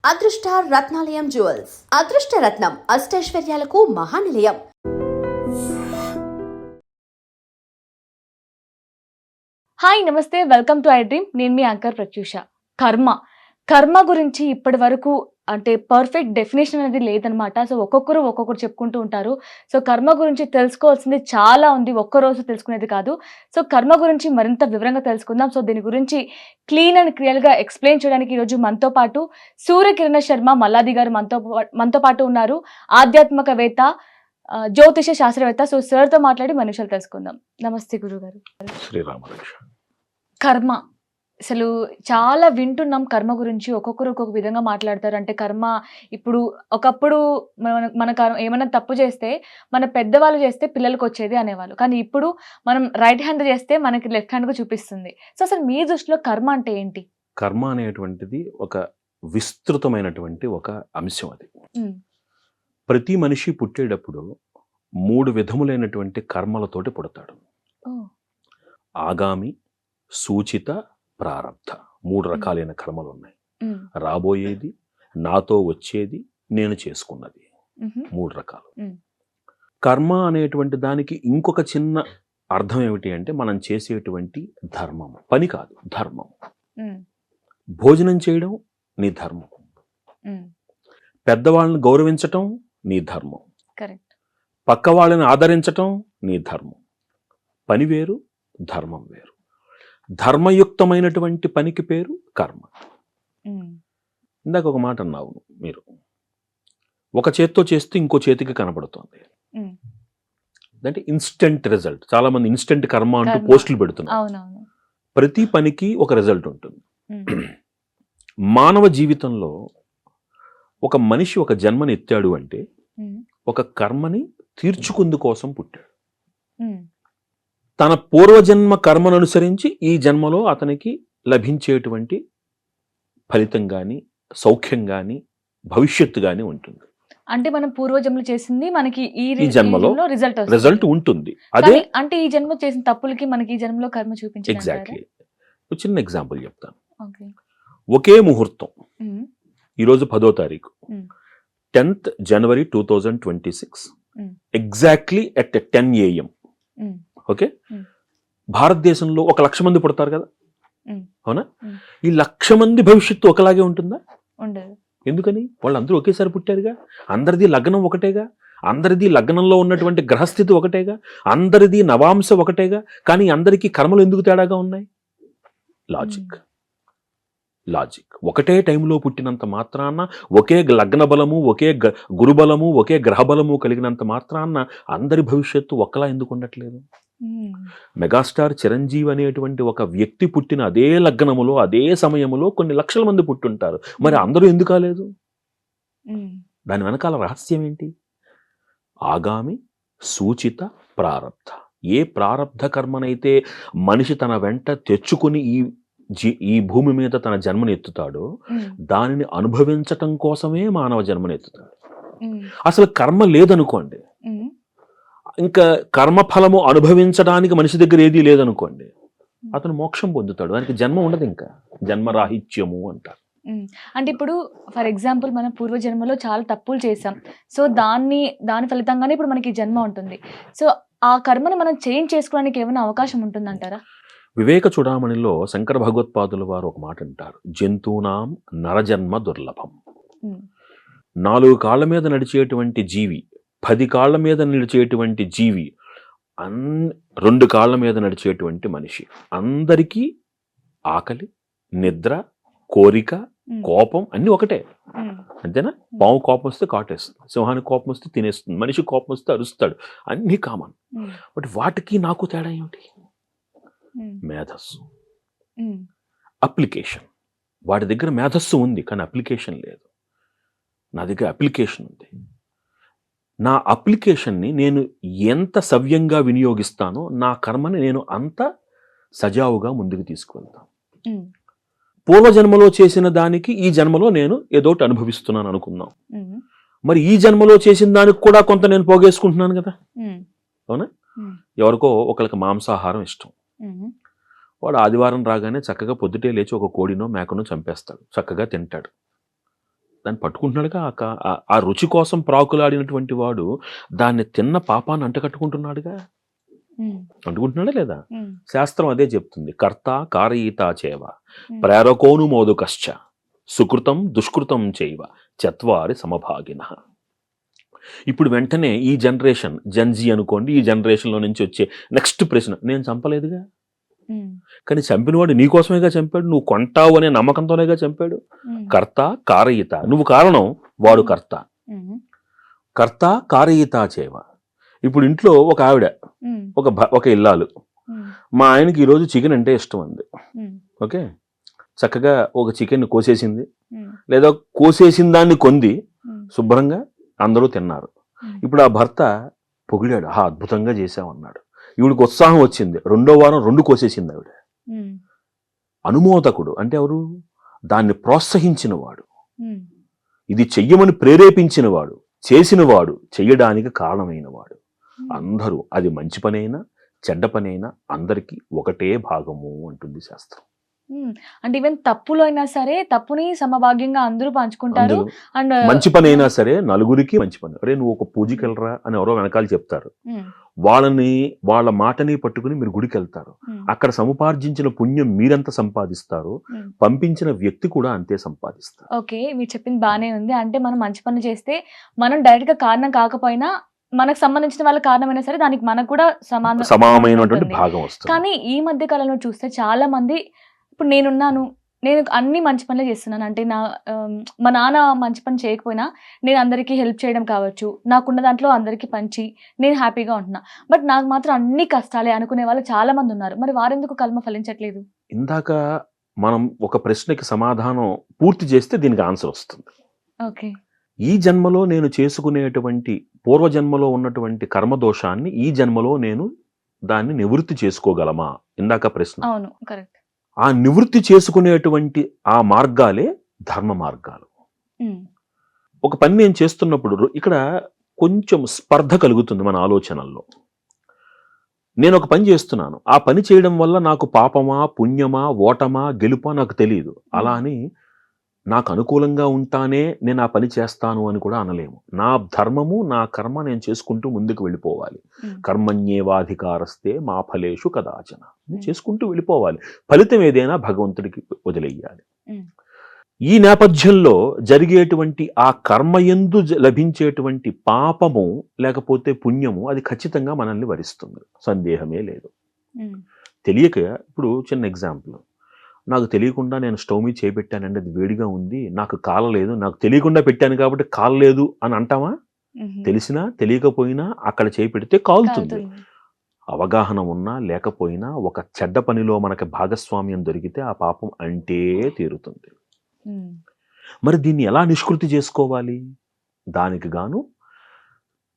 అదృష్ట రత్నాలయం జ్యువెల్స్ అదృష్ట రత్నం అష్టైశ్వర్యాలకు మహానిలయం. హాయ్ నమస్తే, వెల్కమ్ టు ఐ డ్రీమ్. నేను మీ యాంకర్ ప్రత్యూష. కర్మ గురించి ఇప్పటి వరకు అంటే పర్ఫెక్ట్ డెఫినేషన్ అనేది లేదనమాట. సో ఒక్కొక్కరు చెప్పుకుంటూ ఉంటారు. సో కర్మ గురించి తెలుసుకోవాల్సింది చాలా ఉంది, ఒక్కరోజు తెలుసుకునేది కాదు. సో కర్మ గురించి మరింత వివరంగా తెలుసుకుందాం. సో దీని గురించి క్లీన్ అండ్ క్లియర్గా ఎక్స్ప్లెయిన్ చేయడానికి ఈరోజు మనతో పాటు సూర్యకిరణ శర్మ మల్లాది గారు మనతో పాటు ఉన్నారు. ఆధ్యాత్మికవేత్త, జ్యోతిష శాస్త్రవేత్త. సో సార్తో మాట్లాడి మన విషయాలు తెలుసుకుందాం. నమస్తే గురుగారు. కర్మ అసలు చాలా వింటున్నాం. కర్మ గురించి ఒక్కొక్కరు ఒక్కొక్క విధంగా మాట్లాడతారు. అంటే కర్మ ఇప్పుడు ఒకప్పుడు మన ఏమైనా తప్పు చేస్తే మన పెద్దవాళ్ళు చేస్తే పిల్లలకు వచ్చేది అనేవాళ్ళు. కానీ ఇప్పుడు మనం రైట్ హ్యాండ్ చేస్తే మనకి లెఫ్ట్ హ్యాండ్గా చూపిస్తుంది. సో అసలు మీ దృష్టిలో కర్మ అంటే ఏంటి? కర్మ అనేటువంటిది ఒక విస్తృతమైనటువంటి ఒక అంశం. అది ప్రతి మనిషి పుట్టేటప్పుడు 3 విధములైనటువంటి కర్మలతోటి పుడతాడు. ఆగామి, సూచిత, ప్రారబ్ధ. 3 రకాలైన కర్మలు ఉన్నాయి. రాబోయేది, నాతో వచ్చేది, నేను చేసుకున్నది. 3 రకాలు. కర్మ అనేటువంటి దానికి ఇంకొక చిన్న అర్థం ఏమిటి అంటే మనం చేసేటువంటి ధర్మం. పని కాదు, ధర్మం. భోజనం చేయడం నీ ధర్మం. పెద్దవాళ్ళని గౌరవించటం నీ ధర్మం. పక్క వాళ్ళని ఆదరించటం నీ ధర్మం. పని వేరు, ధర్మం వేరు. ధర్మయుక్తమైనటువంటి పనికి పేరు కర్మ. ఇందాక ఒక మాట అన్నావు మీరు, ఒక చేత్తో చేస్తే ఇంకో చేతికి కనబడుతుంది అంటే ఇన్స్టెంట్ రిజల్ట్. చాలా మంది ఇన్స్టెంట్ కర్మ అంటూ పోస్టులు పెడుతున్నారు. ప్రతి పనికి ఒక రిజల్ట్ ఉంటుంది. మానవ జీవితంలో ఒక మనిషి ఒక జన్మని ఎత్తాడు అంటే ఒక కర్మని తీర్చుకుందు కోసం పుట్టాడు. తన పూర్వజన్మ కర్మను అనుసరించి ఈ జన్మలో అతనికి లభించేటువంటి ఫలితం కానీ, సౌఖ్యం కానీ, భవిష్యత్తు కానీ ఉంటుంది. అంటే మనం పూర్వజన్మలు చేసింది మనకి ఈ జన్మలో రిజల్ట్ ఉంటుంది. అదే అంటే ఈ జన్మ చేసిన తప్పులకి మనకి ఈ జన్మలో కర్మ చూపించింది. ఎగ్జాక్ట్లీ. చిన్న ఎగ్జాంపుల్ చెప్తాను. ఒకే ముహూర్తం. ఈరోజు 10వ తారీఖు, 10th January 2026, exactly at 10 AM. Okay, భారతదేశంలో 1,00,000 మంది పుడతారు కదా, అవునా? ఈ 1,00,000 మంది భవిష్యత్తు ఒకలాగే ఉంటుందా? ఎందుకని? వాళ్ళందరూ ఒకేసారి పుట్టారుగా. అందరిది లగ్నం ఒకటేగా, అందరిది లగ్నంలో ఉన్నటువంటి గ్రహస్థితి ఒకటేగా, అందరిది నవాంశ ఒకటేగా. కానీ అందరికీ కర్మలు ఎందుకు తేడాగా ఉన్నాయి? లాజిక్. ఒకటే టైంలో పుట్టినంత మాత్రాన, ఒకే లగ్న బలము, ఒకే గురుబలము, ఒకే గ్రహబలము కలిగినంత మాత్రాన అందరి భవిష్యత్తు ఒకలా ఎందుకు ఉండట్లేదు? మెగాస్టార్ చిరంజీవి అనేటువంటి ఒక వ్యక్తి పుట్టిన అదే లగ్నములో, అదే సమయములో కొన్ని లక్షల మంది పుట్టుంటారు. మరి అందరూ ఎందుకు కాలేదు? దాని వెనకాల రహస్యం ఏంటి? ఆగామి, సూచిత, ప్రారబ్ధ. ఏ ప్రారబ్ధ కర్మనైతే మనిషి తన వెంట తెచ్చుకుని ఈ భూమి మీద తన జన్మను ఎత్తుతాడో దానిని అనుభవించటం కోసమే మానవ జన్మను ఎత్తుతాడు. అసలు కర్మ లేదనుకోండి, ఇంకా కర్మఫలము అనుభవించడానికి మనిషి దగ్గర ఏదీ లేదనుకోండి, అతను మోక్షం పొందుతాడు. దానికి జన్మ ఉండదు, ఇంకా జన్మరాహిత్యము అంటారు. అంటే ఇప్పుడు ఫర్ ఎగ్జాంపుల్ మనం పూర్వజన్మలో చాలా తప్పులు చేసాం. సో దాని ఫలితంగానే ఇప్పుడు మనకి జన్మ ఉంటుంది. సో ఆ కర్మను మనం చేంజ్ చేసుకోవడానికి ఏమైనా అవకాశం ఉంటుందంటారా? వివేక చూడామణిలో శంకర భగవత్పాదుల వారు ఒక మాట అంటారు, జంతువునాం నరజన్మ దుర్లభం. 4 కాళ్ళ మీద నడిచేటువంటి జీవి, 10 కాళ్ళ మీద నడిచేటువంటి జీవి, 2 కాళ్ళ మీద నడిచేటువంటి మనిషి, అందరికీ ఆకలి, నిద్ర, కోరిక, కోపం అన్నీ ఒకటే. అంతేనా? పాము కోపం వస్తే కాటేస్తుంది, సింహానికి కోపం వస్తే తినేస్తుంది, మనిషి కోపం వస్తే అరుస్తాడు, అన్నీ కామన్. బట్ వాటికి నాకు తేడా ఏమిటి? మేధస్సు, అప్లికేషన్. వాడి దగ్గర మేధస్సు ఉంది కానీ అప్లికేషన్ లేదు. నా దగ్గర అప్లికేషన్ ఉంది. నా అప్లికేషన్ని నేను ఎంత సవ్యంగా వినియోగిస్తానో నా కర్మని నేను అంత సజావుగా ముందుకు తీసుకువెళ్తాను. పూర్వజన్మలో చేసిన దానికి ఈ జన్మలో నేను ఏదోటి అనుభవిస్తున్నాను అనుకుందాం. మరి ఈ జన్మలో చేసిన దానికి కూడా కొంత నేను పోగేసుకుంటున్నాను కదా, అవునా? ఎవరికో ఒకరికి మాంసాహారం ఇష్టం, వాడు ఆదివారం రాగానే చక్కగా పొద్దుటే లేచి ఒక కోడినో మేకనో చంపేస్తాడు, చక్కగా తింటాడు. దాన్ని పట్టుకుంటున్నాడుగా. ఆ రుచి కోసం ప్రాకులాడినటువంటి వాడు దాన్ని తిన్న పాపాన్ని అంటకట్టుకుంటున్నాడుగా. అంటుకుంటున్నాడా లేదా? శాస్త్రం అదే చెప్తుంది. కర్త కారయీత చేవ ప్రేరకోను మోదుకశ్చ సుకృతం దుష్కృతం చేయవ చత్వారి సమభాగిన. ఇప్పుడు వెంటనే ఈ జనరేషన్ జెన్జీ అనుకోండి, ఈ జనరేషన్లో నుంచి వచ్చే నెక్స్ట్ ప్రశ్న, నేను చంపలేదుగా, కానీ చంపినవాడు నీకోసమేగా చంపాడు, నువ్వు కొంటావు అనే నమ్మకంతోనేగా చంపాడు. కర్త కారయిత, నువ్వు కారణం, వాడు కర్త. కర్త కారయిత చేవ. ఇప్పుడు ఇంట్లో ఒక ఆవిడ, ఒక ఇల్లాలు, మా ఆయనకి ఈరోజు చికెన్ అంటే ఇష్టం అంది. ఓకే, చక్కగా ఒక చికెన్ కోసేసింది, లేదా కోసేసిన దాన్ని కొంది శుభ్రంగా అందరూ తిన్నారు. ఇప్పుడు ఆ భర్త పొగిడాడు, అద్భుతంగా చేశామన్నాడు. ఈవిడికి ఉత్సాహం వచ్చింది, 2వ వారం 2 కోసేసింది ఆవిడ. అనుమోదకుడు అంటే ఎవరు? దాన్ని ప్రోత్సహించినవాడు, ఇది చెయ్యమని ప్రేరేపించినవాడు, చేసినవాడు, చెయ్యడానికి కారణమైనవాడు. అందరూ, అది మంచి పనైనా చెడ్డ పనైనా అందరికీ ఒకటే భాగము అంటుంది శాస్త్రం. అంటే ఈవెన్ తప్పులో అయినా సరే తప్పుని సమభాగ్యంగా అందరూ పంచుకుంటారు. అండ్ మంచి పని అయినా సరే నలుగురికి మంచి పని. అరే నువ్వు ఒక పూజకి వెళ్ళరా అని ఎవరో వెనకాల చెప్తారు, వాళ్ళ మాటని పట్టుకుని మీరు గుడికి వెళ్తారు. అక్కడ సముపార్జించిన పుణ్యం మీరెంత సంపాదిస్తారు, పంపించిన వ్యక్తి కూడా అంతే సంపాదిస్తారు. ఓకే, మీరు చెప్పింది బానే ఉంది. అంటే మనం మంచి పని చేస్తే మనం డైరెక్ట్ గా కారణం కాకపోయినా మనకు సంబంధించిన వాళ్ళ కారణమైనా సరే దానికి మనకు కూడా సమానమైనటువంటి భాగం వస్తుంది. కానీ ఈ మధ్య కాలంలో చూస్తే చాలా మంది, ఇప్పుడు నేను అన్ని మంచి పనులే చేస్తున్నాను, అంటే మా నాన్న మంచి పని చేయకపోయినా నేను అందరికీ హెల్ప్ చేయడం కావచ్చు, నాకున్న దాంట్లో అందరికీ పంచి నేను హ్యాపీగా ఉంటున్నా. బట్ నాకు మాత్రం అన్ని కష్టాలే అనుకునే వాళ్ళు చాలా మంది ఉన్నారు. మరి వారెందుకు కర్మ ఫలించట్లేదు? ఇందాక మనం ఒక ప్రశ్నకి సమాధానం పూర్తి చేస్తే దీనికి ఆన్సర్ వస్తుంది. ఓకే, ఈ జన్మలో నేను చేసుకునేటువంటి పూర్వజన్మలో ఉన్నటువంటి కర్మదోషాన్ని ఈ జన్మలో నేను దాన్ని నివృత్తి చేసుకోగలమా? ఇందాక ప్రశ్న. అవును, కరెక్ట్. ఆ నివృత్తి చేసుకునేటువంటి ఆ మార్గాలే ధర్మ మార్గాలు. ఒక పని నేను చేస్తున్నప్పుడు ఇక్కడ కొంచెం స్పర్ధ కలుగుతుంది మన ఆలోచనల్లో. నేను ఒక పని చేస్తున్నాను, ఆ పని చేయడం వల్ల నాకు పాపమా పుణ్యమా ఓటమా గెలుపా నాకు తెలియదు. అలా అని నాకు అనుకూలంగా ఉంటానే నేను ఆ పని చేస్తాను అని కూడా అనలేము. నా ధర్మము నా కర్మ నేను చేసుకుంటూ ముందుకు వెళ్ళిపోవాలి. కర్మణ్యేవాధికారస్తే మా ఫలేషు కదాచన, చేసుకుంటూ వెళ్ళిపోవాలి. ఫలితం ఏదైనా భగవంతుడికి వదిలేయాలి. ఈ నేపథ్యంలో జరిగేటువంటి ఆ కర్మయందు లభించేటువంటి పాపము లేకపోతే పుణ్యము అది ఖచ్చితంగా మనల్ని వరిస్తుంది, సందేహమే లేదు. తెలియక, ఇప్పుడు చిన్న ఎగ్జాంపుల్, నాకు తెలియకుండా నేను స్టవ్ మీద చేపెట్టానండి, అది వేడిగా ఉంది, నాకు కాలలేదు, నాకు తెలియకుండా పెట్టాను కాబట్టి కాలలేదు అని అంటామా? తెలిసినా తెలియకపోయినా అక్కడ చేపెడితే కాలుతుంది. అవగాహన ఉన్నా లేకపోయినా ఒక చెడ్డ పనిలో మనకి భాగస్వామ్యం దొరికితే ఆ పాపం అంటే తీరుతుంది. మరి దీన్ని ఎలా నిష్కృతి చేసుకోవాలి? దానికి గాను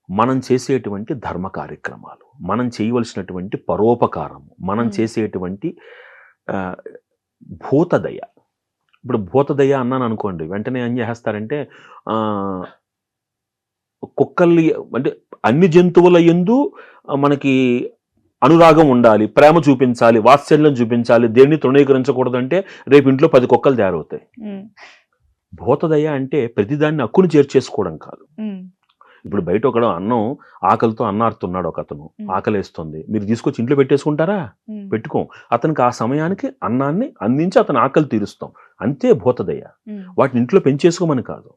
మనం చేసేటువంటి ధర్మ కార్యక్రమాలు, మనం చేయవలసినటువంటి పరోపకారము, మనం చేసేటువంటి భూతదయ. ఇప్పుడు భూతదయ అన్నాను అనుకోండి, వెంటనే ఏం చేస్తారంటే కుక్కల్ని, అంటే అన్ని జంతువుల యందు మనకి అనురాగం ఉండాలి, ప్రేమ చూపించాలి, వాత్సల్యం చూపించాలి, దేన్ని తృణీకరించకూడదంటే రేపు ఇంట్లో 10 కుక్కలు తయారవుతాయి. భూతదయ అంటే ప్రతిదాన్ని హక్కును చేర్చేసుకోవడం కాదు. ఇప్పుడు బయట ఒకడు అన్నం ఆకలితో అన్నారుతున్నాడు, ఒక అతను ఆకలేస్తుంది, మీరు తీసుకొచ్చి ఇంట్లో పెట్టేసుకుంటారా? పెట్టుకోం. అతనికి ఆ సమయానికి అన్నాన్ని అందించి అతను ఆకలి తీరుస్తాం, అంతే భూతదయ. వాటిని ఇంట్లో పెంచేసుకోమని కాదు.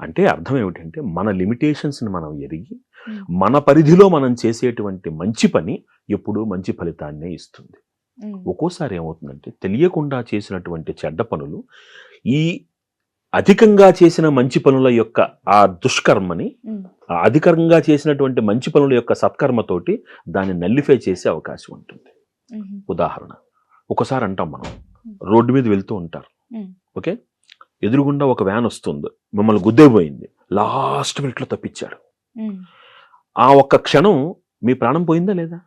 అంటే అర్థం ఏమిటంటే మన లిమిటేషన్స్ని మనం ఎరిగి మన పరిధిలో మనం చేసేటువంటి మంచి పని ఎప్పుడూ మంచి ఫలితాన్నే ఇస్తుంది. ఒక్కోసారి ఏమవుతుందంటే తెలియకుండా చేసినటువంటి చెడ్డ పనులు ఈ అధికంగా చేసిన మంచి పనుల యొక్క ఆ దుష్కర్మని, అధికంగా చేసినటువంటి మంచి పనుల యొక్క సత్కర్మతోటి దాన్ని నల్లిఫై చేసే అవకాశం ఉంటుంది. ఉదాహరణ, ఒకసారి అంటాం మనం, రోడ్డు మీద వెళ్తూ ఉంటారు, ఓకే, ఎదురుగుండా ఒక వ్యాన్ వస్తుంది, మిమ్మల్ని గుద్దేపోయింది, లాస్ట్ మినిట్లో తప్పించాడు. ఆ ఒక్క క్షణం మీ ప్రాణం పోయిందా లేదా?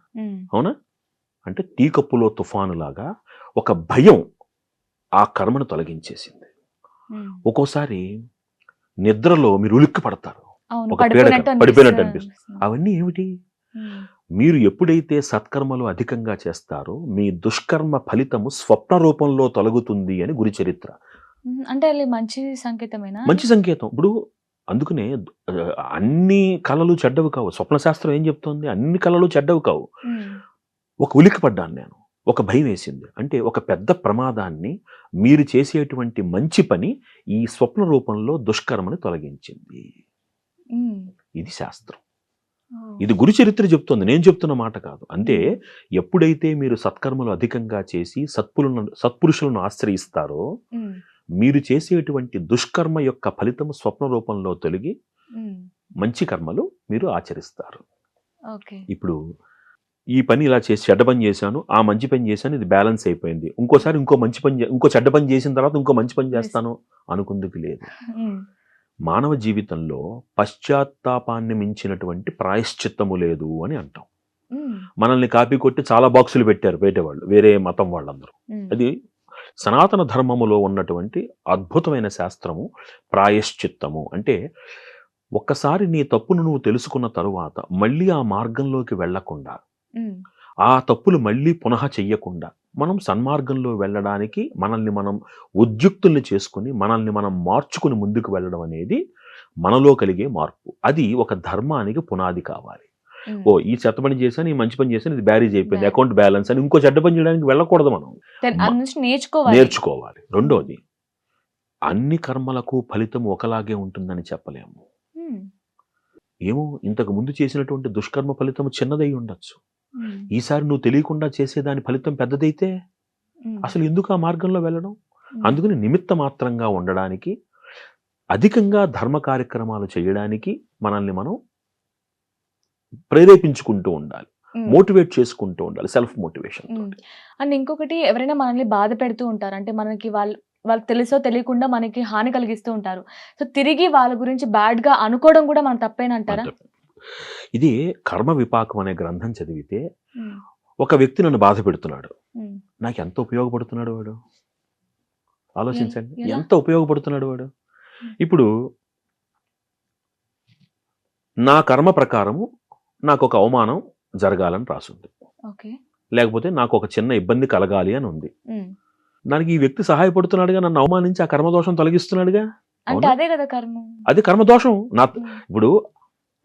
అవునా? అంటే టీ కప్పులో తుఫాను లాగా ఒక భయం ఆ కర్మను తొలగించేసింది. ఒక్కోసారి నిద్రలో మీరు ఉలిక్కి పడతారు, ఒక పడిపోయినట్టు అనిపిస్తుంది. అవన్నీ ఏమిటి? మీరు ఎప్పుడైతే సత్కర్మలు అధికంగా చేస్తారో మీ దుష్కర్మ ఫలితము స్వప్న రూపంలో తొలగుతుంది అని గురి చరిత్ర. అంటే అది మంచి సంకేతమేనా? మంచి సంకేతం. ఇప్పుడు అందుకనే అన్ని కళలు చెడ్డవి కావు. స్వప్న శాస్త్రం ఏం చెప్తోంది? అన్ని కళలు చెడ్డవి కావు. హ్మ్. ఒక ఉలిక్కి పడ్డాను నేను. ఒక భయం వేసింది. అంటే ఒక పెద్ద ప్రమాదాన్ని మీరు చేసేటువంటి మంచి పని ఈ స్వప్న రూపంలో దుష్కర్మని తొలగించింది. హ్మ్. ఇది శాస్త్రం. ఓహ్! ఇది గురు చరిత్ర చెప్తోంది. నేను చెప్తున్న మాట కాదు. అంటే హ్మ్. ఎప్పుడైతే మీరు సత్కర్మలు అధికంగా చేసి సత్పురుషులను ఆశ్రయిస్తారో హ్మ్. మీరు చేసేటువంటి దుష్కర్మ యొక్క ఫలితం స్వప్న రూపంలో తొలగి హ్మ్. మంచి కర్మలు మీరు ఆచరిస్తారు. ఓకే. ఇప్పుడు ఈ పని ఇలా చేసి చెడ్డ పని చేశాను, ఆ మంచి పని చేశాను, ఇది బ్యాలెన్స్ అయిపోయింది. ఇంకోసారి ఇంకో చెడ్డ పని చేసిన తర్వాత ఇంకో మంచి పని చేస్తాను అనుకుందుకు లేదు. హ్మ్. మానవ జీవితంలో పశ్చాత్తాపాన్ని మించినటువంటి ప్రాయశ్చిత్తము లేదు అని అంటాం. హ్మ్. మనల్ని కాపీ కొట్టి చాలా బాక్సులు పెట్టారు బయట వాళ్ళు, వేరే మతం వాళ్ళందరూ. హ్మ్. అది సనాతన ధర్మములో ఉన్నటువంటి అద్భుతమైన శాస్త్రము ప్రాయశ్చిత్తము. అంటే ఒక్కసారి నీ తప్పును నువ్వు తెలుసుకున్న తరువాత మళ్ళీ ఆ మార్గంలోకి వెళ్లకుండా, హ్మ్. ఆ తప్పులు మళ్ళీ పునః చెయ్యకుండా మనం సన్మార్గంలో వెళ్ళడానికి మనల్ని మనం ఉద్యుక్తుల్ని చేసుకుని మనల్ని మనం మార్చుకుని ముందుకు వెళ్ళడం అనేది మనలో కలిగే మార్పు. అది ఒక ధర్మానికి పునాది కావాలి. హ్మ్. ఓ ఈ చెత్త పని చేశాను, ఈ మంచి పని చేశాను, ఇది బ్యారేజ్ అయిపోయింది, బ్యారేజ్. అకౌంట్ బ్యాలెన్స్ అని ఇంకో చెడ్డ పని చేయడానికి వెళ్ళకూడదు మనం. దాని నుంచి నేర్చుకోవాలి. నేర్చుకోవాలి. రెండోది, అన్ని కర్మలకు ఫలితం ఒకలాగే ఉంటుందని చెప్పలేము. హ్మ్. ఏమో ఇంతకు ముందు చేసినటువంటి దుష్కర్మ ఫలితం చిన్నదై ఉండొచ్చు. హ్మ్. ఈసారి నువ్వు తెలియకుండా చేసేదాని ఫలితం పెద్దదైతే హ్మ్. అసలు ఎందుకు ఆ మార్గంలో వెళ్ళడం? హ్మ్. అందుకని నిమిత్త మాత్రంగా ఉండడానికి, అధికంగా ధర్మ కార్యక్రమాలు చేయడానికి మనల్ని మనం ప్రేరేపించుకుంటూ ఉండాలి. హ్మ్. మోటివేట్ చేసుకుంటూ ఉండాలి. సెల్ఫ్ మోటివేషన్ హ్మ్. తోటి. అండ్ ఇంకొకటి ఎవరైనా మనల్ని బాధ పెడుతూ ఉంటారు. అంటే మనకి వాళ్ళు తెలుసో తెలియకుండా మనకి హాని కలిగిస్తూ ఉంటారు. సో, తిరిగి వాళ్ళ గురించి బ్యాడ్‌గా అనుకోవడం కూడా మన తప్పేనంటారా? అంతే. ఇది కర్మ విపాకం అనే గ్రంథం చదివితే హ్మ్. ఒక వ్యక్తి నన్ను బాధ పెడుతున్నాడు. హ్మ్. నాకు ఎంత ఉపయోగపడుతున్నాడు వాడు? ఆలోచించండి. ఎలా? ఎంత ఉపయోగపడుతున్నాడు వాడు? హ్మ్. ఇప్పుడు నా కర్మ ప్రకారము నాకొక అవమానం జరగాలని రాసుంది. ఓకే. లేకపోతే నాకొక చిన్న ఇబ్బంది కలగాలి అని ఉంది. హ్మ్. దానికి ఈ వ్యక్తి సహాయపడుతున్నాడుగా, నన్ను అవమానించి ఆ కర్మదోషం తొలగిస్తున్నాడుగా. అంటే అవునా? అదే కదా కర్మ. అది కర్మదోషం. హ్మ్. ఇప్పుడు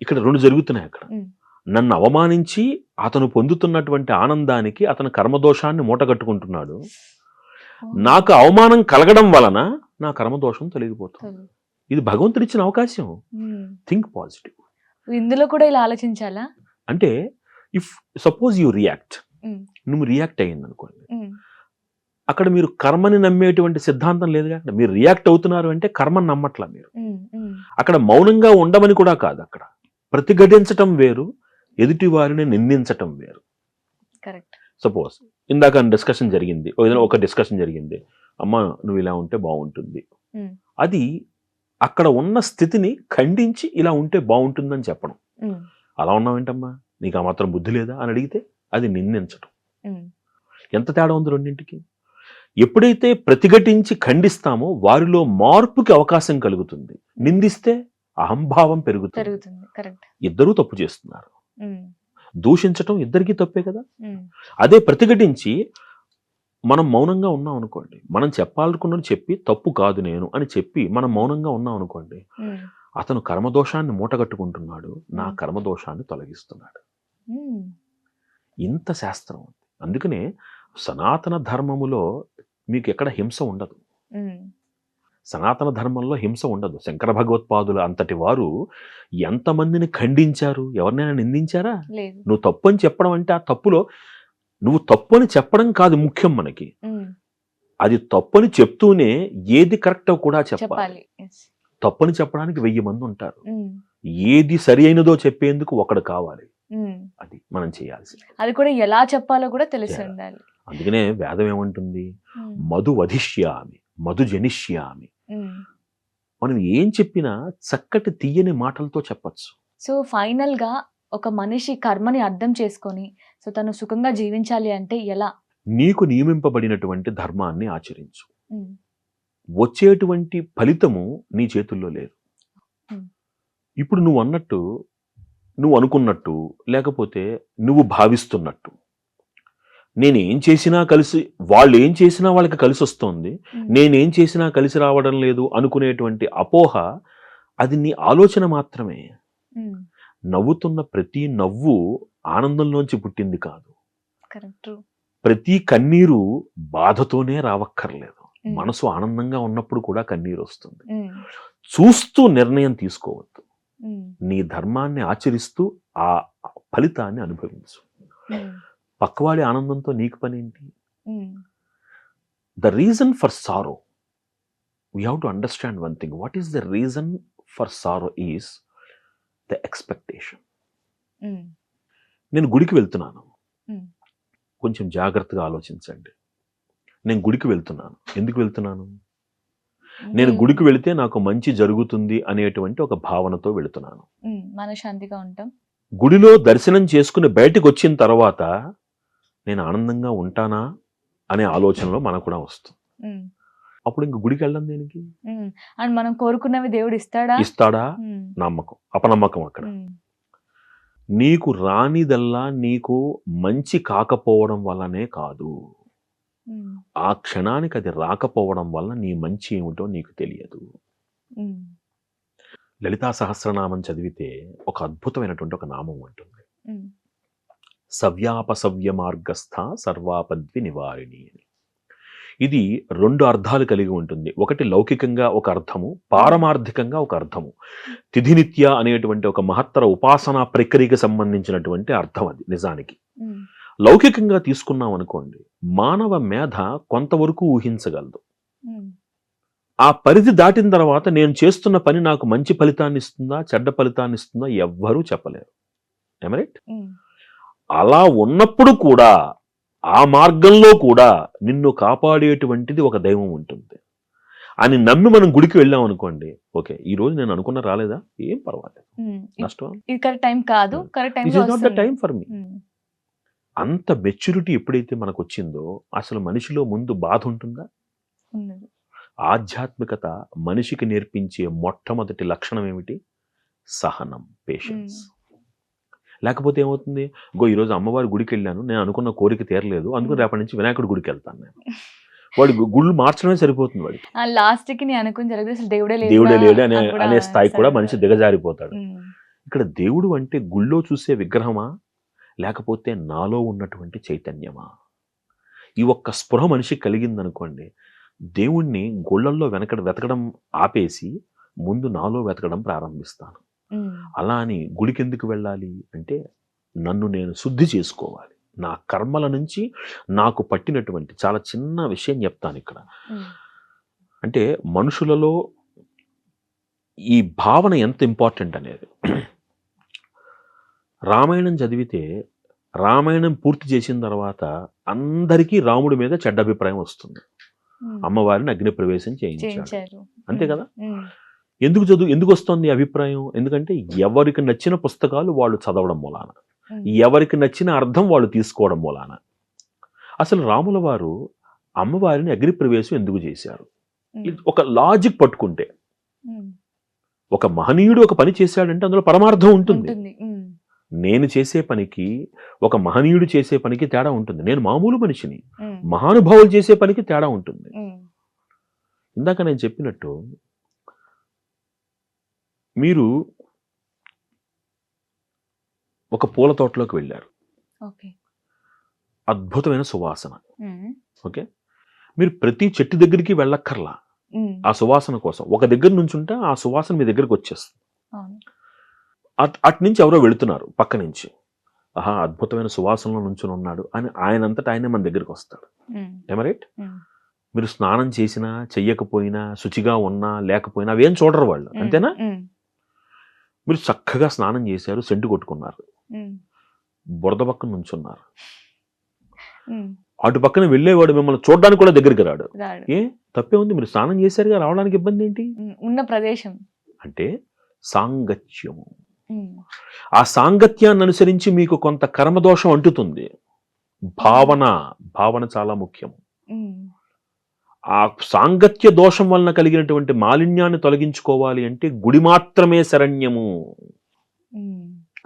ఇక్కడ 2 జరుగుతున్నాయి అక్కడ. హ్మ్. నన్ను అవమానించి అతను పొందుతున్నటువంటి ఆనందానికి అతను కర్మదోషాన్ని మూటగట్టుకుంటున్నాడు. ఓహ్! నాకు అవమానం కలగడం వలన నా కర్మదోషం తొలగిపోతుంది. హ్మ్. ఇది భగవంతుడిచ్చిన అవకాశం. హ్మ్. Think positive. ఇందులో కూడా ఇలా ఆలోచించాలా? అంటే ఇఫ్ సపోజ్ యూ రియాక్ట్, హ్మ్. నువ్వు రియాక్ట్ అయ్యిందనుకోండి, హ్మ్. అక్కడ మీరు కర్మని నమ్మేటువంటి సిద్ధాంతం లేదుగా. మీరు రియాక్ట్ అవుతున్నారు అంటే కర్మని నమ్మట్లా మీరు. హ్మ్. హ్మ్. అక్కడ మౌనంగా ఉండమని కూడా కాదు. అక్కడ ప్రతిఘటించటం వేరు, ఎదుటి వారిని నిందించటం వేరు. కరెక్ట్. సపోజ్ ఇందాక డిస్కషన్ జరిగింది. ఏదైనా ఒక డిస్కషన్ జరిగింది. అమ్మా నువ్వు ఇలా ఉంటే బాగుంటుంది. హ్మ్. అది అక్కడ ఉన్న స్థితిని ఖండించి ఇలా ఉంటే బాగుంటుందని చెప్పడం. హ్మ్. అలా ఉన్నావేంటమ్మా, నీకు ఆ మాత్రం బుద్ధి లేదా అని అడిగితే అది నిందించటం. హ్మ్. ఎంత తేడా ఉంది రెండింటికి? ఎప్పుడైతే ప్రతిఘటించి ఖండిస్తామో వారిలో మార్పుకి అవకాశం కలుగుతుంది. నిందిస్తే అహంభావం పెరుగుతుంది. పెరుగుతుంది. కరెక్ట్. ఇద్దరూ తప్పు చేస్తున్నారు. హ్మ్. దూషించటం ఇద్దరికీ తప్పే కదా. హ్మ్. అదే ప్రతిఘటించి మనం మౌనంగా ఉన్నాం అనుకోండి, మనం చెప్పాలనుకున్నది చెప్పి తప్పు కాదు నేను అని చెప్పి మనం మౌనంగా ఉన్నాం అనుకోండి, హ్మ్. అతను కర్మదోషాన్ని మూటగట్టుకుంటున్నాడు, నా హ్మ్. కర్మదోషాన్ని తొలగిస్తున్నాడు. హ్మ్. ఇంత శాస్త్రం ఉంది. అందుకనే సనాతన ధర్మములో మీకు ఎక్కడ హింస ఉండదు. హ్మ్. సనాతన ధర్మంలో హింస ఉండదు. శంకర భగవత్పాదులు అంతటి వారు ఎంతమందిని ఖండించారు? ఎవరినైనా నిందించారా? లేదు. నువ్వు తప్పు అని చెప్పడం అంటే ఆ తప్పులో నువ్వు తప్పు అని చెప్పడం కాదు ముఖ్యం మనకి. హ్మ్. అది తప్పని చెప్తూనే ఏది కరెక్టో కూడా చెప్పాలి. చెప్పాలి. యెస్. తప్పని చెప్పడానికి 1000 మంది ఉంటారు. హ్మ్. ఏది సరి అయినదో చెప్పేందుకు ఒకడు కావాలి. హ్మ్. అది మనం చేయాల్సింది. అది కూడా ఎలా చెప్పాలో కూడా తెలిసి ఉండాలి. అందుకనే వేదం ఏమంటుంది? హ్మ్. మధు వధిష్యామి, మధు జనిష్యామి. హ్మ్. మనం ఏం చెప్పినా చక్కటి తీయని మాటలతో చెప్పచ్చు. సో, ఫైనల్‌గా ఒక మనిషి కర్మని అర్థం చేసుకొని, సో, తను సుఖంగా జీవించాలి అంటే ఎలా? నీకు నియమింపబడినటువంటి ధర్మాన్ని ఆచరించు. హ్మ్. వచ్చేటువంటి ఫలితము నీ చేతుల్లో లేదు. హ్మ్. ఇప్పుడు నువ్వు అన్నట్టు, నువ్వు అనుకున్నట్టు, లేకపోతే నువ్వు భావిస్తున్నట్టు నేనేం చేసినా కలిసి, వాళ్ళు ఏం చేసినా వాళ్ళకి కలిసి వస్తుంది, నేనేం చేసినా కలిసి రావడం లేదు అనుకునేటువంటి అపోహ, అది నీ ఆలోచన మాత్రమే. నవ్వుతున్న ప్రతి నవ్వు ఆనందంలోంచి పుట్టింది కాదు. కరెక్ట్. ప్రతి కన్నీరు బాధతోనే రావక్కర్లేదు. మనసు ఆనందంగా ఉన్నప్పుడు కూడా కన్నీరు వస్తుంది. చూస్తూ నిర్ణయం తీసుకోవద్దు. నీ ధర్మాన్ని ఆచరిస్తూ ఆ ఫలితాన్ని అనుభవించు. పక్కవాడి ఆనందంతో నీకు పనేంటి? The reason for sorrow, we have to understand one thing. What is the reason for sorrow is the expectation. నేను గుడికి వెళ్తున్నాను, కొంచెం జాగ్రత్తగా ఆలోచించండి. నేను గుడికి వెళ్తున్నాను, ఎందుకు వెళ్తున్నాను? నేను గుడికి వెళితే నాకు మంచి జరుగుతుంది అనేటువంటి ఒక భావనతో వెళుతున్నాను. మనశ్శాంతిగా ఉంటాం. గుడిలో దర్శనం చేసుకుని బయటకు వచ్చిన తర్వాత నేను ఆనందంగా ఉంటానా అనే ఆలోచనలో మనకు కూడా వస్తుంది. అప్పుడు ఇంక గుడికి వెళ్ళడం దేనికి? అండ్ మనం కోరుకున్నవి దేవుడు ఇస్తాడా? నమ్మకం, అపనమ్మకం. అక్కడ నీకు రానిదల్లా నీకు మంచి కాకపోవడం వల్లనే కాదు, ఆ క్షణానికి అది రాకపోవడం వల్ల నీ మంచి ఏమిటో నీకు తెలియదు. లలితా సహస్రనామం చదివితే ఒక అద్భుతమైనటువంటి ఒక నామం ఉంటుంది, సవ్యాపసవ్య మార్గస్థ సర్వాపద్వి నివారిణి అని. ఇది 2 అర్థాలు కలిగి ఉంటుంది. ఒకటి లౌకికంగా ఒక అర్థము, పారమార్థికంగా ఒక అర్థము. తిథినిత్య అనేటువంటి ఒక మహత్తర ఉపాసనా ప్రక్రియకి సంబంధించినటువంటి అర్థం అది నిజానికి. లౌకికంగా తీసుకున్నాం అనుకోండి, మానవ మేధ కొంతవరకు ఊహించగలదు. ఆ పరిధి దాటిన తర్వాత నేను చేస్తున్న పని నాకు మంచి ఫలితాన్ని ఇస్తుందా, చెడ్డ ఫలితాన్ని ఇస్తుందా ఎవ్వరూ చెప్పలేరు. రైట్? అలా ఉన్నప్పుడు కూడా ఆ మార్గంలో కూడా నిన్ను కాపాడేటువంటిది ఒక దైవం ఉంటుంది అని నమ్మి మనం గుడికి వెళ్ళాం అనుకోండి, ఓకే ఈ రోజు నేను అనుకున్న రాలేదా, ఏం పర్వాలేదు, నష్టం, ఇది కరెక్ట్ టైం కాదు, correct time it is not the time for me. అంత మెచ్యూరిటీ ఎప్పుడైతే మనకు వచ్చిందో అసలు మనిషిలో ముందు బాధ ఉంటుందా? ఆధ్యాత్మికత మనిషికి నేర్పించే మొట్టమొదటి లక్షణం ఏమిటి? సహనం, పేషెన్స్. లేకపోతే ఏమవుతుంది, ఈరోజు అమ్మవారి గుడికి వెళ్ళాను, నేను అనుకున్న కోరిక తీరలేదు, అందుకని రేపటి నుంచి వినాయకుడి గుడికి వెళ్తాను నేను. వాడి గుళ్ళు మార్చడమే సరిపోతుంది వాడికి. లాస్ట్ కి నేను అనుకుని జరిగితే అసలు దేవుడే లేడు అనే స్థాయికి కూడా మనిషి దిగజారిపోతాడు. ఇక్కడ దేవుడు అంటే గుళ్ళో చూసే విగ్రహమా, లేకపోతే నాలో ఉన్నటువంటి చైతన్యమా? ఈ ఒక్క స్పృహ మనిషికి కలిగిందనుకోండి, దేవుణ్ణి గుళ్ళల్లో వెతకడం ఆపేసి ముందు నాలో వెతకడం ప్రారంభిస్తాను. అలా అని గుడికి ఎందుకు వెళ్ళాలి అంటే, నన్ను నేను శుద్ధి చేసుకోవాలి. నా కర్మల నుంచి నాకు పట్టినటువంటి చాలా చిన్న విషయం చెప్తాను ఇక్కడ. అంటే మనుషులలో ఈ భావన ఎంత ఇంపార్టెంట్ అనేది. రామాయణం చదివితే, రామాయణం పూర్తి చేసిన తర్వాత అందరికీ రాముడి మీద చెడ్డ అభిప్రాయం వస్తుంది. అమ్మవారిని అగ్ని ప్రవేశం చేయించారు, అంతే కదా? ఎందుకు వస్తుంది అభిప్రాయం? ఎందుకంటే ఎవరికి నచ్చిన పుస్తకాలు వాళ్ళు చదవడం మూలాన, ఎవరికి నచ్చిన అర్థం వాళ్ళు తీసుకోవడం మూలాన. అసలు రాముల వారు అమ్మవారిని అగ్ని ప్రవేశం ఎందుకు చేశారు? ఒక లాజిక్ పట్టుకుంటే, ఒక మహనీయుడు ఒక పని చేశాడంటే అందులో పరమార్థం ఉంటుంది. నేను చేసే పనికి, ఒక మహనీయుడు చేసే పనికి తేడా ఉంటుంది. నేను మామూలు మనిషిని, మహానుభావులు చేసే పనికి తేడా ఉంటుంది. ఇందాక నేను చెప్పినట్టు, మీరు ఒక పూల తోటలోకి వెళ్ళారు, అద్భుతమైన సువాసన, ఓకే, మీరు ప్రతి చెట్టు దగ్గరికి వెళ్ళక్కర్లా ఆ సువాసన కోసం. ఒక దగ్గర నుంచి ఉంటే ఆ సువాసన మీ దగ్గరికి వచ్చేస్తుంది. అటు నుంచి ఎవరో వెళుతున్నారు పక్క నుంచి, ఆహా అద్భుతమైన సువాసనలో నుంచుని ఉన్నాడు అని ఆయనంతటా ఆయనే మన దగ్గరికి వస్తాడు. రైట్? మీరు స్నానం చేసినా చెయ్యకపోయినా, శుచిగా ఉన్నా లేకపోయినా అవేం చూడరు వాళ్ళు, అంతేనా? మీరు చక్కగా స్నానం చేశారు, సెంటు కొట్టుకున్నారు, బురద పక్కన నుంచున్నారు, అటు పక్కన వెళ్ళేవాడు మిమ్మల్ని చూడడానికి కూడా దగ్గరికి రాడు. ఏ తప్పే ఉంది, మీరు స్నానం చేశారుగా, రావడానికి ఇబ్బంది ఏంటి? ఉన్న ప్రదేశం అంటే సాంగత్యము. ఆ సాంగత్యాన్ని అనుసరించి మీకు కొంత కర్మదోషం అంటుతుంది. భావన చాలా ముఖ్యం. ఆ సాంగత్య దోషం వలన కలిగినటువంటి మాలిన్యాన్ని తొలగించుకోవాలి అంటే గుడి మాత్రమే శరణ్యము.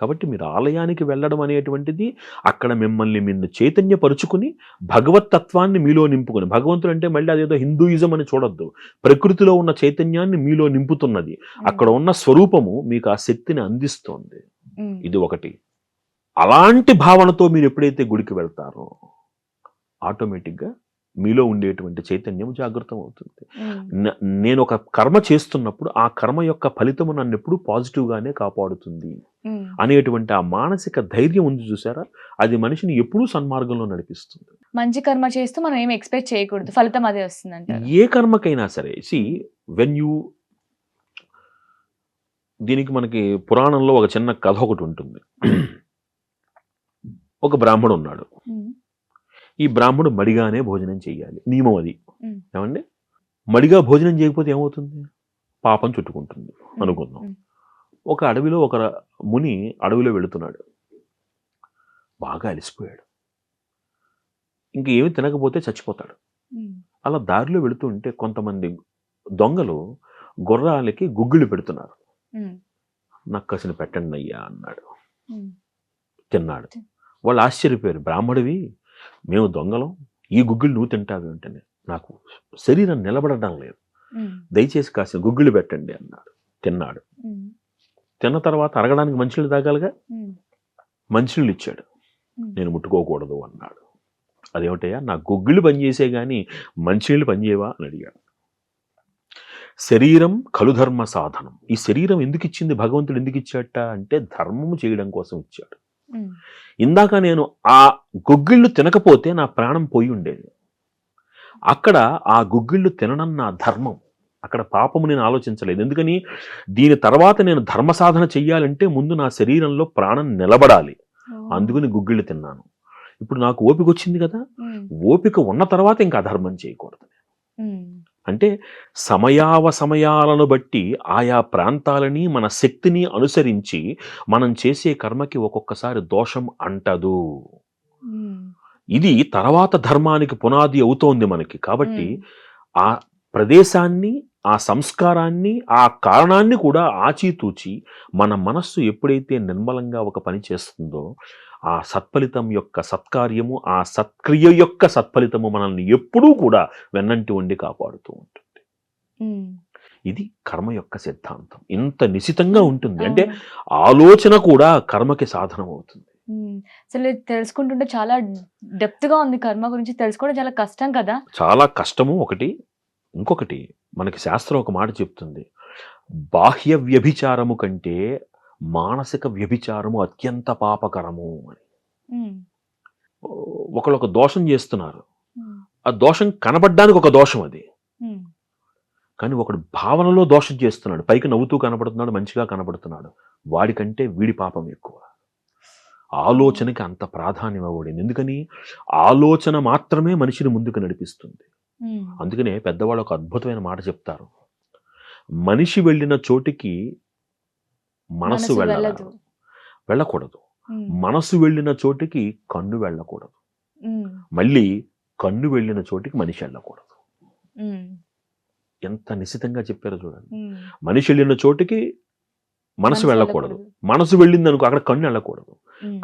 కాబట్టి మీరు ఆలయానికి వెళ్ళడం అనేటువంటిది అక్కడ మిమ్మల్ని మీరు చైతన్యపరుచుకుని భగవత్ తత్వాన్ని మీలో నింపుకొని, భగవంతుడు అంటే మళ్ళీ అదేదో హిందూయిజం అని చూడొద్దు, ప్రకృతిలో ఉన్న చైతన్యాన్ని మీలో నింపుతున్నది, అక్కడ ఉన్న స్వరూపము మీకు ఆ శక్తిని అందిస్తోంది. ఇది ఒకటి. అలాంటి భావనతో మీరు ఎప్పుడైతే గుడికి వెళ్తారో ఆటోమేటిక్గా మీలో ఉండేటువంటి చైతన్యం జాగృతం అవుతుంది. నేను ఒక కర్మ చేస్తున్నప్పుడు ఆ కర్మ యొక్క ఫలితము నన్ను ఎప్పుడు పాజిటివ్గానే కాపాడుతుంది అనేటువంటి ఆ మానసిక ధైర్యం ఉంది చూసారా, అది మనిషిని ఎప్పుడూ సన్మార్గంలో నడిపిస్తుంది. మంచి కర్మ చేస్తూ మనం ఏం ఎక్స్పెక్ట్ చేయకూడదు, ఫలితం అదే వస్తుంది. ఏ కర్మకైనా సరే వెన్ యూ, దీనికి మనకి పురాణంలో ఒక చిన్న కథ ఒకటి ఉంటుంది. ఒక బ్రాహ్మడు ఉన్నాడు. ఈ బ్రాహ్మడు మడిగానే భోజనం చేయాలి, నియమం అది. ఏమండి, మడిగా భోజనం చేయకపోతే ఏమవుతుంది? పాపం చుట్టుకుంటుంది అనుకుందాం. ఒక అడవిలో ఒక ముని అడవిలో వెళుతున్నాడు, బాగా అలసిపోయాడు, ఇంక ఏమి తినకపోతే చచ్చిపోతాడు. అలా దారిలో వెళుతూ ఉంటే కొంతమంది దొంగలు గుర్రాలకి గుగ్గిళ్ళు పెడుతున్నారు. నాకు కాసిన పెట్టండి అయ్యా అన్నాడు. తిన్నాడు. వాళ్ళు ఆశ్చర్యపోయారు, బ్రాహ్మడివి, మేము దొంగలం, ఈ గుగ్గిళ్ళు నువ్వు తింటావు ఏంటని, నాకు శరీరం నిలబడడం లేదు, దయచేసి కాసిన గుగ్గిళ్ళు పెట్టండి అన్నాడు. తిన్నాడు. తిన్న తర్వాత అరగడానికి మంచినీళ్ళు తాగాలిగా, మంచినీళ్ళు ఇచ్చాడు. నేను ముట్టుకోకూడదు అన్నాడు. అదేమిటయ్యా, నా గుగ్గిళ్ళు పనిచేసే కానీ మంచినీళ్ళు పనిచేయవా అని అడిగాడు. శరీరం కలుధర్మ సాధనం. ఈ శరీరం ఎందుకు ఇచ్చింది భగవంతుడు, ఎందుకు ఇచ్చాట అంటే ధర్మము చేయడం కోసం ఇచ్చాడు. ఇందాక నేను ఆ గుగ్గిళ్ళు తినకపోతే నా ప్రాణం పోయి ఉండేది. అక్కడ ఆ గుగ్గిళ్ళు తినడం నా ధర్మం, అక్కడ పాపము నేను ఆలోచించలేదు. ఎందుకని, దీని తర్వాత నేను ధర్మ సాధన చెయ్యాలంటే ముందు నా శరీరంలో ప్రాణం నిలబడాలి, అందుకని గుగ్గిళ్ళు తిన్నాను. ఇప్పుడు నాకు ఓపిక వచ్చింది కదా, ఓపిక ఉన్న తర్వాత ఇంకా అధర్మం చేయకూడదు. అంటే సమయాలను బట్టి ఆయా ప్రాంతాలని మన శక్తిని అనుసరించి మనం చేసే కర్మకి ఒక్కొక్కసారి దోషం అంటదు. ఇది తర్వాత ధర్మానికి పునాది అవుతోంది మనకి. కాబట్టి ఆ ప్రదేశాన్ని, ఆ సంస్కారాన్ని, ఆ కారణాన్ని కూడా ఆచితూచి మన మనస్సు ఎప్పుడైతే నిర్మలంగా ఒక పని చేస్తుందో ఆ సత్ఫలితం యొక్క సత్కార్యము, ఆ సత్క్రియ యొక్క సత్ఫలితము మనల్ని ఎప్పుడూ కూడా వెన్నంటి ఉండి కాపాడుతూ ఉంటుంది. ఇది కర్మ యొక్క సిద్ధాంతం. ఇంత నిశితంగా ఉంటుంది అంటే ఆలోచన కూడా కర్మకి సాధనం అవుతుంది. అసలు తెలుసుకుంటుంటే చాలా డెప్త్ గా ఉంది. కర్మ గురించి తెలుసుకోవడం చాలా కష్టం కదా. చాలా కష్టము ఒకటి. ఇంకొకటి మనకి శాస్త్రం ఒక మాట చెప్తుంది, బాహ్య వ్యభిచారము కంటే మానసిక వ్యభిచారము అత్యంత పాపకరము అని. ఒకళ్ళు ఒక దోషం చేస్తున్నారు, ఆ దోషం కనబడ్డానికి ఒక దోషం అది, కానీ ఒకడు భావనలో దోషం చేస్తున్నాడు, పైకి నవ్వుతూ కనబడుతున్నాడు, మంచిగా కనబడుతున్నాడు, వాడికంటే వీడి పాపం ఎక్కువ. ఆలోచనకి అంత ప్రాధాన్యం ఇవ్వబడింది. ఎందుకని, ఆలోచన మాత్రమే మనిషిని ముందుకు నడిపిస్తుంది. అందుకనే పెద్దవాళ్ళు ఒక అద్భుతమైన మాట చెప్తారు, మనిషి వెళ్ళిన చోటికి మనసు వెళ్ళకూడదు, మనసు వెళ్ళిన చోటికి కన్ను వెళ్ళకూడదు, మళ్ళీ కన్ను వెళ్ళిన చోటికి మనిషి వెళ్ళకూడదు. ఎంత నిశితంగా చెప్పారో చూడండి. మనిషి వెళ్ళిన చోటికి మనసు వెళ్ళకూడదు, మనసు వెళ్ళింది అనుకో అక్కడ కన్ను వెళ్ళకూడదు,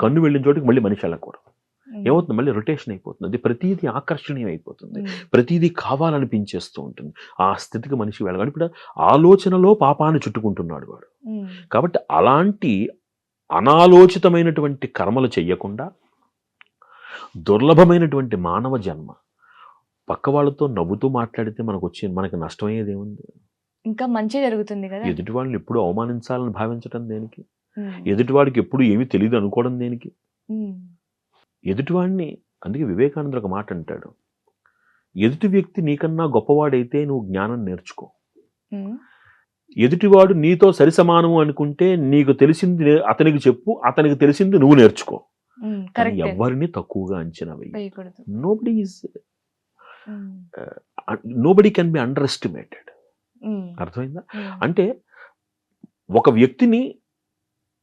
కన్ను వెళ్ళిన చోటికి మళ్ళీ మనిషి వెళ్ళకూడదు. ఏమవుతుంది, మళ్ళీ రొటేషన్ అయిపోతుంది, అది ప్రతిదీ ఆకర్షణీయం అయిపోతుంది, ప్రతిదీ కావాలనిపించేస్తూ ఉంటుంది. ఆ స్థితికి మనిషి వెళ్ళగాలి. ఇప్పుడు ఆలోచనలో పాపాన్ని చుట్టుకుంటున్నాడు వాడు. కాబట్టి అలాంటి అనాలోచితమైనటువంటి కర్మలు చెయ్యకుండా దుర్లభమైనటువంటి మానవ జన్మ, పక్క వాళ్ళతో నవ్వుతూ మాట్లాడితే మనకి నష్టమయ్యేది ఏముంది? ఇంకా మంచి జరుగుతుంది కదా. ఎదుటి వాళ్ళని ఎప్పుడు అవమానించాలని భావించడం దేనికి? ఎదుటివాడికి ఎప్పుడు ఏమీ తెలియదు అనుకోవడం దేనికి? ఎదుటివాడిని, అందుకే వివేకానందుడు ఒక మాట అంటాడు, ఎదుటి వ్యక్తి నీకన్నా గొప్పవాడైతే నువ్వు జ్ఞానం నేర్చుకో, ఎదుటివాడు నీతో సరిసమానము అనుకుంటే నీకు తెలిసింది అతనికి చెప్పు, అతనికి తెలిసింది నువ్వు నేర్చుకో. ఎవరిని తక్కువగా అంచనా వేయకూడదు. Nobody can be under estimated. అర్థమైందా? అంటే ఒక వ్యక్తిని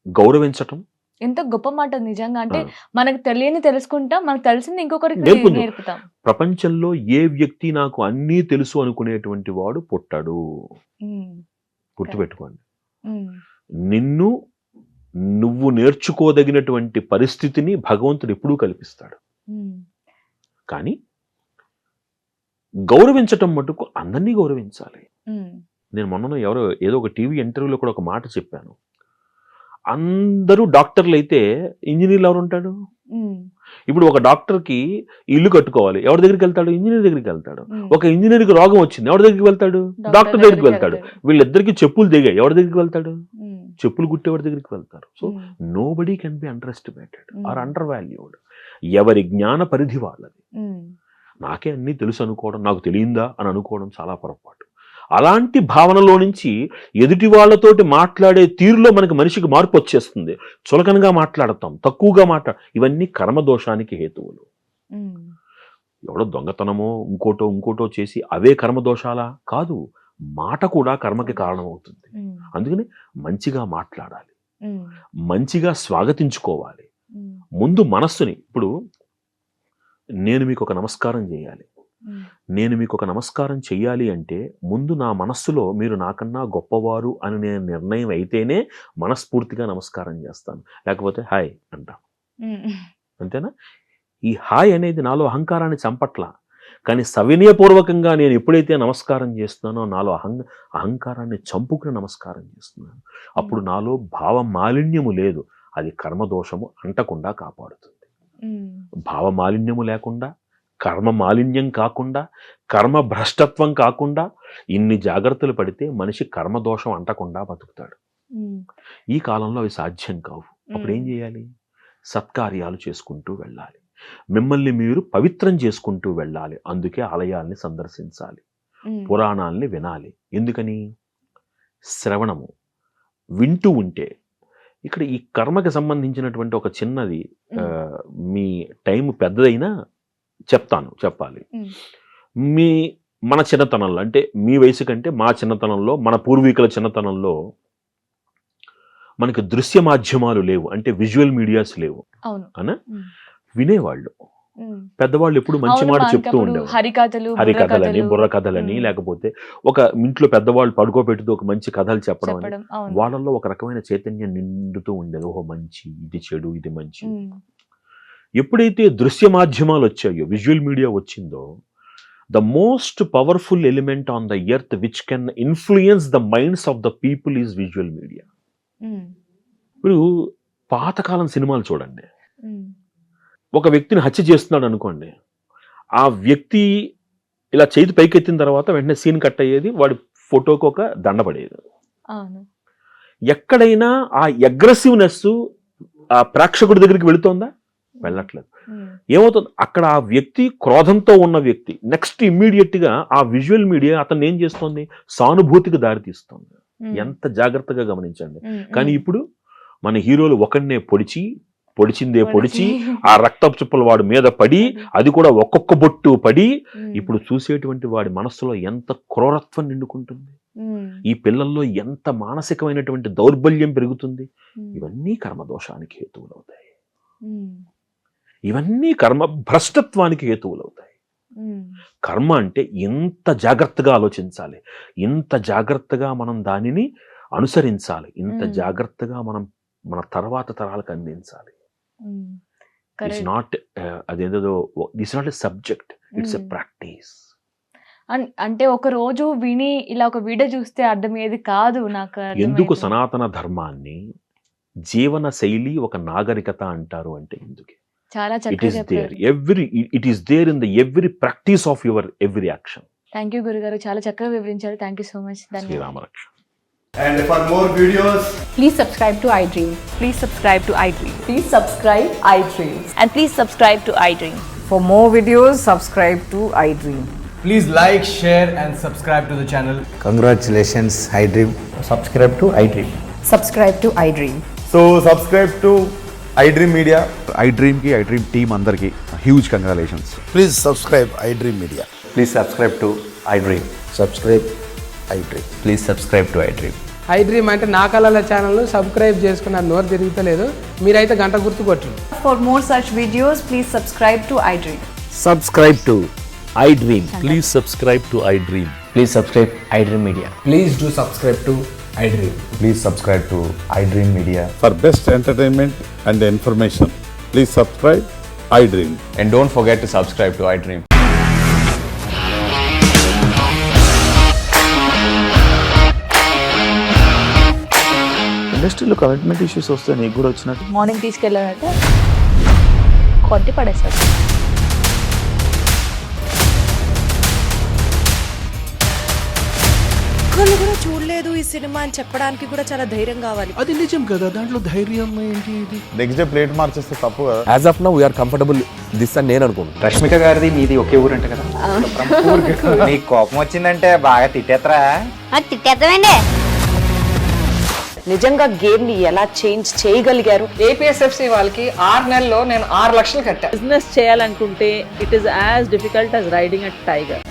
గౌరవించటం ఎంత గొప్ప మాట నిజంగా. అంటే మనకు తెలియని తెలుసుకుంటాం, మనకు తెలిసింది ఇంకొకరికి నేర్పుతాం. ప్రపంచంలో ఏ వ్యక్తి నాకు అన్నీ తెలుసు అనుకునేటువంటి వాడు పుట్టాడు. గుర్తుపెట్టుకోండి, నిన్ను నువ్వు నేర్చుకోదగినటువంటి పరిస్థితిని భగవంతుడు ఎప్పుడూ కల్పిస్తాడు. కానీ గౌరవించటం మటుకు అందరినీ గౌరవించాలి. నేను మొన్న ఏదో ఒక టీవీ ఇంటర్వ్యూలో కూడా ఒక మాట చెప్పాను. అందరూ డాక్టర్లు అయితే ఇంజనీర్లు ఎవరు ఉంటాడు? ఇప్పుడు ఒక డాక్టర్కి ఇల్లు కట్టుకోవాలి, ఎవరి దగ్గరికి వెళ్తాడు? ఇంజనీర్ దగ్గరికి వెళ్తాడు. ఒక ఇంజనీర్కి రోగం వచ్చింది, ఎవరి దగ్గరికి వెళ్తాడు? డాక్టర్ దగ్గరికి వెళ్తాడు. వీళ్ళిద్దరికి చెప్పులు దిగాయి, ఎవరి దగ్గరికి వెళ్తాడు? చెప్పులు కుట్టేవాడి దగ్గరికి వెళ్తారు. So nobody can be underestimated or undervalued. ఎవరి జ్ఞాన పరిధి వాళ్ళది. నాకే అన్నీ తెలుసు అనుకోవడం, నాకు తెలియందా అని అనుకోవడం చాలా పొరపాటు. అలాంటి భావనలో నుంచి ఎదుటి వాళ్ళతోటి మాట్లాడే తీరులో మనిషికి మార్పు వచ్చేస్తుంది. చులకనగా మాట్లాడతాం, తక్కువగా ఇవన్నీ కర్మదోషానికి హేతువులు. ఎవడో దొంగతనమో ఇంకోటో చేసి అవే కర్మదోషాలా? కాదు, మాట కూడా కర్మకి కారణమవుతుంది. అందుకని మంచిగా మాట్లాడాలి, మంచిగా స్వాగతించుకోవాలి. ముందు మనస్సుని, ఇప్పుడు నేను మీకు ఒక నమస్కారం చేయాలి, నేను మీకు ఒక నమస్కారం చెయ్యాలి అంటే ముందు నా మనస్సులో మీరు నాకన్నా గొప్పవారు అని నేను నిర్ణయం అయితేనే మనస్ఫూర్తిగా నమస్కారం చేస్తాను. లేకపోతే హాయ్ అంటాను. అంతేనా? ఈ హాయ్ అనేది నాలో అహంకారాన్ని చంపట్లా, కానీ సవినయపూర్వకంగా నేను ఎప్పుడైతే నమస్కారం చేస్తున్నానో నాలో అహంకారాన్ని చంపుకుని నమస్కారం చేస్తున్నాను. అప్పుడు నాలో భావ మాలిన్యము లేదు, అది కర్మదోషము అంటకుండా కాపాడుతుంది. భావ మాలిన్యము లేకుండా, కర్మ మాలిన్యం కాకుండా, కర్మ భ్రష్టత్వం కాకుండా ఇన్ని జాగ్రత్తలు పడితే మనిషి కర్మదోషం అంటకుండా బతుకుతాడు. ఈ కాలంలో అవి సాధ్యం కావు. అప్పుడు ఏం చేయాలి? సత్కార్యాలు చేసుకుంటూ వెళ్ళాలి, మిమ్మల్ని మీరు పవిత్రం చేసుకుంటూ వెళ్ళాలి. అందుకే ఆలయాల్ని సందర్శించాలి, పురాణాల్ని వినాలి. ఎందుకని? శ్రవణము వింటూ ఉంటే. ఇక్కడ ఈ కర్మకి సంబంధించినటువంటి ఒక చిన్నది, మీ టైం పెద్దదైనా చెప్పాలి. మన చిన్నతనంలో, అంటే మీ వయసు కంటే మా చిన్నతనంలో, మన పూర్వీకుల చిన్నతనంలో మనకి దృశ్య మాధ్యమాలు లేవు, అంటే విజువల్ మీడియాస్ లేవు. అనా వినేవాళ్ళు పెద్దవాళ్ళు ఎప్పుడు మంచి మాట చెప్తూ ఉండేవారు. హరికథలని, బుర్ర కథలని, లేకపోతే ఒక ఇంట్లో పెద్దవాళ్ళు పడుకోబెట్టుతూ ఒక మంచి కథలు చెప్పడం అని వాళ్ళల్లో ఒక రకమైన చైతన్యం నిండుతూ ఉండేది. ఓహో మంచి, ఇది చెడు, ఇది మంచి. ఎప్పుడైతే దృశ్య మాధ్యమాలు వచ్చాయో, విజువల్ మీడియా వచ్చిందో, the most powerful element on the earth which can influence the minds of the people is visual media. ఇప్పుడు పాతకాలం సినిమాలు చూడండి, ఒక వ్యక్తిని హత్య చేస్తున్నాడు అనుకోండి, ఆ వ్యక్తి ఇలా చేతి పైకెత్తిన తర్వాత వెంటనే సీన్ కట్ అయ్యేది, వాడి ఫోటోకి ఒక దండ పడేది. ఎక్కడైనా ఆ అగ్రెసివ్నెస్ ఆ ప్రేక్షకుడి దగ్గరికి వెళుతోందా? వెళ్ళట్లేదు. ఏమవుతుంది? అక్కడ ఆ వ్యక్తి క్రోధంతో ఉన్న వ్యక్తి నెక్స్ట్ ఇమ్మీడియట్ గా ఆ విజువల్ మీడియా అతను ఏం చేస్తోంది? సానుభూతికి దారితీస్తుంది. ఎంత జాగ్రత్తగా గమనించండి. కానీ ఇప్పుడు మన హీరోలు ఒకరినే పొడిచి ఆ రక్తపు చుప్పలు వాడి మీద పడి, అది కూడా ఒక్కొక్క బొట్టు పడి, ఇప్పుడు చూసేటువంటి వాడి మనస్సులో ఎంత క్రూరత్వం నిండుకుంటుంది, ఈ పిల్లల్లో ఎంత మానసికమైనటువంటి దౌర్బల్యం పెరుగుతుంది. ఇవన్నీ కర్మదోషానికి హేతువులు అవుతాయి, ఇవన్నీ కర్మ భ్రష్టత్వానికి హేతువులు అవుతాయి. కర్మ అంటే ఇంత జాగ్రత్తగా ఆలోచించాలి, ఇంత జాగ్రత్తగా మనం దానిని అనుసరించాలి, ఇంత జాగ్రత్తగా మనం మన తర్వాత తరాలకు అందించాలి. ఇట్స్ నాట్ అదేదో it's not a subject, it's a practice. అంటే ఒక రోజు విని ఇలా ఒక వీడియో చూస్తే అర్థమయ్యేది కాదు నాకు. ఎందుకు సనాతన ధర్మాన్ని జీవన శైలి ఒక నాగరికత అంటారు అంటే ఎందుకే? చాలా చక్కగా చెప్పారు. It is there in the every practice of your every action. Thank you గురుగారు, చాలా చక్కగా వివరించారు. Thank you so much. శ్రీరామరక్ష. And for more videos, please subscribe to iDream. Please subscribe to iDream. Please subscribe iDream. And please subscribe to iDream. For more videos, subscribe to iDream. please like, share and subscribe to the channel. Congratulations, iDream. Subscribe to iDream. Subscribe to iDream. So subscribe to iDream Media. iDream ki iDream team andarki huge congratulations. Please subscribe iDream Media. Please subscribe to iDream. Subscribe iDream. Please subscribe to iDream. iDream అంటే నా కళల channel subscribe చేసుకున్న నోరు తిరుగుతలేదు, మీరైతే గంట గుర్తు కొట్టండి. For more such videos, please subscribe to iDream. Subscribe to iDream. Please subscribe to iDream. Please subscribe iDream Media. Please do subscribe to iDream. Please subscribe to iDream Media. For best entertainment and information, please subscribe iDream. And don't forget to subscribe to iDream. ఇండస్ట్రీలో commitment issues వస్తే నీకు కూడా వచ్చినట్టు morning తీసుకెళ్ళాలంటే కొట్టి పడేస్తారు. ఒక్కళ్ళు కూడా చూడలేదు ఈ సినిమా అని చెప్పడానికి కూడా చాలా ధైర్యం కావాలి. అది నిజం కదా, దాంట్లో ధైర్యం ఏంటి? ఇది నెక్స్ట్ డే ప్లేట్ మార్చేస్తే తప్పు కదా. As of now we are comfortable this అని నేను అనుకుంటున్నాను. రష్మిక గారిది మీది ఒకే ఊరంట కదా. నీకు కోపం వచ్చిందంటే బాగా తిట్టేత్తరా? తిట్టేద్దామండి. నిజంగా గేమ్ ని ఎలా చేంజ్ చేయగలిగారు? ఏపీఎస్ఎఫ్సి వాళ్ళకి 6 నెలల్లో నేను 6 లక్షలు కట్టా. బిజినెస్ చేయాలనుకుంటే it is as difficult as riding a tiger.